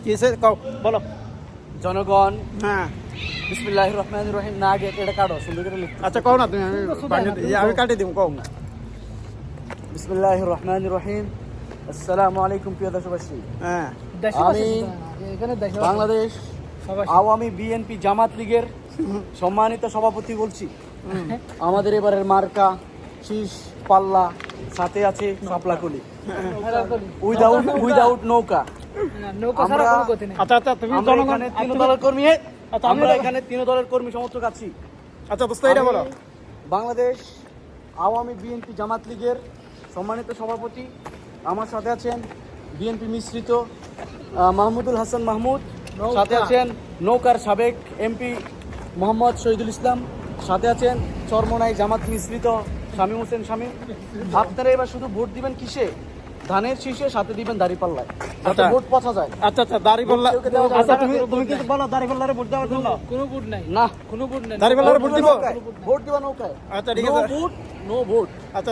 কিসে কও বলো। জনগণ হ্যাঁ বিসমিল্লাহির রহমানির রহিম না আগে এটা কাটো সুন্দর করে লিখতে। আচ্ছা কও না তুমি, আমি কাটি দিব কও। বিসমিল্লাহির রহমানির রহিম। আসসালামু আলাইকুম প্রিয় দেশবাসী। হ্যাঁ আমি বাংলাদেশ আওয়ামী বিএনপি জামাত লীগের সম্মানিত সভাপতি বলছি। আমাদের এবারের মার্কা শীষ পাল্লা, সাথে আছে শাপলাকলি, উইদাউট নৌকা। আচ্ছা আচ্ছা তুমি আমরা জনগণ এখানে তিন দলের কর্মী, আচ্ছা, আমরা এখানে তিন দলের কর্মী সমর্থক আছি। আচ্ছা দোস্ত এটা বলো। আমি বাংলাদেশ আওয়ামী বিএনপি জামাত লীগের সম্মানিত সভাপতি। আমার সাথে আছেন বিএনপি মিশ্রিত মাহমুদুল হাসান মাহমুদ, সাথে আছেন নৌকার সাবেক এমপি মোহাম্মদ শহীদুল ইসলাম, সাথে আছেন চরমনাই জামাত মিশ্রিত শামীম হোসেন শামীম। আপনারা এবার শুধু ভোট দিবেন কিসে? ধানের শীষে, সাথে দিবেন দাঁড়িপাল্লায়, যাতে ভোট পচা যায়। আচ্ছা আচ্ছা দাড়িপাল্লা। কেউ কেউ দেওয়া যাবে আচ্ছা না। তুমি কিন্তু বলো দাড়িপাল্লারে ভোট দেওয়ার জন্য। কোনো ভোট নাই, না, কোনো ভোট নাই। দাড়িপাল্লারে ভোট দিব। ভোট দিবা নৌকায়। আচ্ছা ঠিক নো আছে। Vote, no vote. আচ্ছা